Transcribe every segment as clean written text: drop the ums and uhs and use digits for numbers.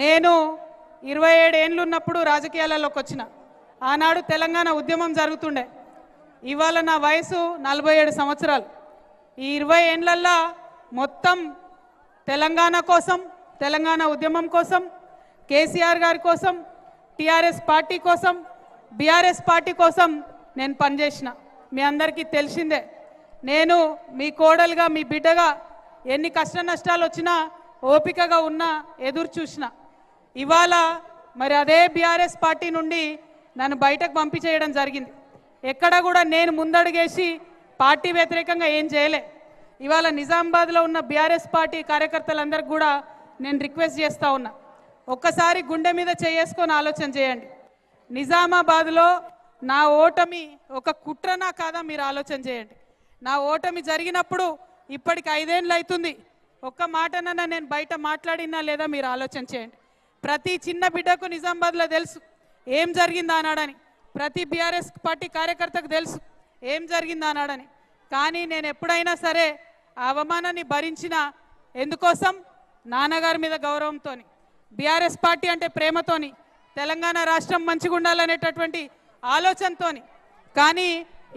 నేను 27 ఏళ్ళు ఉన్నప్పుడు రాజకీయాలలోకి వచ్చిన. ఆనాడు తెలంగాణ ఉద్యమం జరుగుతుండే. ఇవాళ నా వయసు 47 సంవత్సరాలు. ఈ 20 ఏళ్లల్లో మొత్తం తెలంగాణ కోసం, తెలంగాణ ఉద్యమం కోసం, కేసీఆర్ గారి కోసం, టీఆర్ఎస్ పార్టీ కోసం, బీఆర్ఎస్ పార్టీ కోసం నేను పనిచేసిన. మీ అందరికీ తెలిసిందే. నేను మీ కోడలుగా, మీ బిడ్డగా ఎన్ని కష్ట నష్టాలు వచ్చినా ఓపికగా ఉన్నా, ఎదురు చూసిన. ఇవాళ మరి అదే బీఆర్ఎస్ పార్టీ నుండి నన్ను బయటకు పంపించేయడం జరిగింది. ఎక్కడ కూడా నేను ముందడుగేసి పార్టీ వ్యతిరేకంగా ఏం చేయలే. ఇవాళ నిజామాబాద్లో ఉన్న బీఆర్ఎస్ పార్టీ కార్యకర్తలందరికీ కూడా నేను రిక్వెస్ట్ చేస్తూ ఉన్నా, ఒక్కసారి గుండె మీద చేసుకొని ఆలోచన చేయండి. నిజామాబాద్లో నా ఓటమి ఒక కుట్రనా కాదా మీరు ఆలోచన చేయండి. నా ఓటమి జరిగినప్పుడు ఇప్పటికి 5 ఏళ్ళు అవుతుంది. ఒక్క మాటనన్నా నేను బయట మాట్లాడినా లేదా మీరు ఆలోచన చేయండి. ప్రతి చిన్న బిడ్డకు నిజామాబాద్లో తెలుసు ఏం జరిగిందా అన్నాడని. ప్రతి బీఆర్ఎస్ పార్టీ కార్యకర్తకు తెలుసు ఏం జరిగిందా అన్నాడని. కానీ నేను ఎప్పుడైనా సరే ఆ అవమానాన్ని భరించిన ఎందుకోసం? నాన్నగారి మీద గౌరవంతో, బీఆర్ఎస్ పార్టీ అంటే ప్రేమతోని, తెలంగాణ రాష్ట్రం మంచిగా ఉండాలనేటటువంటి ఆలోచనతో. కానీ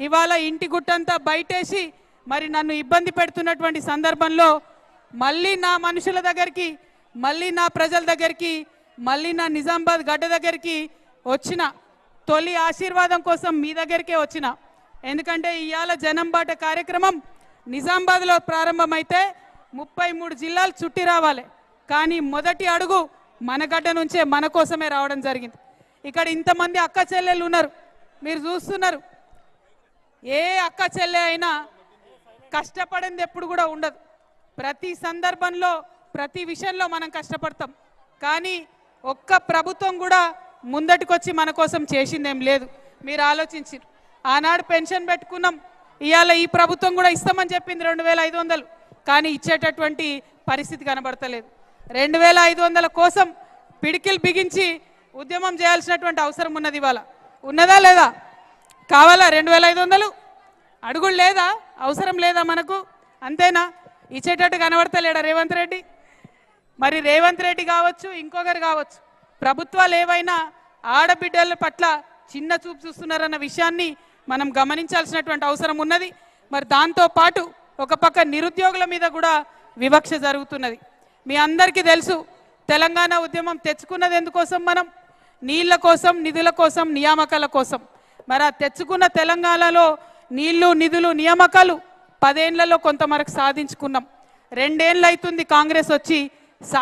ఇవాళ ఇంటి గుట్టంతా బయటేసి మరి నన్ను ఇబ్బంది పెడుతున్నటువంటి సందర్భంలో మళ్ళీ నా మనుషుల దగ్గరికి, మళ్ళీ నా ప్రజల దగ్గరికి, మళ్ళీ నా నిజామాబాద్ గడ్డ దగ్గరికి వచ్చిన. తొలి ఆశీర్వాదం కోసం మీ దగ్గరికే వచ్చిన. ఎందుకంటే ఇవాళ జనం బాట కార్యక్రమం నిజామాబాద్లో ప్రారంభమైతే 33 జిల్లాలు చుట్టి రావాలి. కానీ మొదటి అడుగు మన గడ్డ నుంచే మన కోసమే రావడం జరిగింది. ఇక్కడ ఇంతమంది అక్క చెల్లెళ్ళు ఉన్నారు, మీరు చూస్తున్నారు. ఏ అక్క చెల్లె అయినా కష్టపడింది ఎప్పుడు కూడా ఉండదు. ప్రతి సందర్భంలో, ప్రతి విషయంలో మనం కష్టపడతాం. కానీ ఒక్క ప్రభుత్వం కూడా ముందటికొచ్చి మన కోసం చేసిందేం లేదు. మీరు ఆలోచించారు. ఆనాడు పెన్షన్ పెట్టుకున్నాం, ఇవాళ ఈ ప్రభుత్వం కూడా ఇస్తామని చెప్పింది 2500. కానీ ఇచ్చేటటువంటి పరిస్థితి కనబడతలేదు. 2500 కోసం పిడికిలు బిగించి ఉద్యమం చేయాల్సినటువంటి అవసరం ఉన్నది. ఇవాళ ఉన్నదా లేదా? కావాలా 2500? అడుగులు లేదా? అవసరం లేదా మనకు? అంతేనా? ఇచ్చేటట్టు కనబడతలేడా రేవంత్ రెడ్డి? మరి రేవంత్ రెడ్డి కావచ్చు, ఇంకొకరు కావచ్చు, ప్రభుత్వాలు ఏవైనా ఆడబిడ్డల పట్ల చిన్న చూపు చూస్తున్నారన్న విషయాన్ని మనం గమనించాల్సినటువంటి అవసరం ఉన్నది. మరి దాంతో పాటు ఒక పక్క నిరుద్యోగుల మీద కూడా వివక్ష జరుగుతున్నది. మీ అందరికీ తెలుసు, తెలంగాణ ఉద్యమం తెచ్చుకున్నది ఎందుకోసం? మనం నీళ్ల కోసం, నిధుల కోసం, నియామకాల కోసం. మరి ఆ తెచ్చుకున్న తెలంగాణలో నీళ్లు, నిధులు, నియామకాలు 10 ఏళ్లలో కొంతవరకు సాధించుకున్నాం. 2 ఏళ్ళు అవుతుంది కాంగ్రెస్ వచ్చి.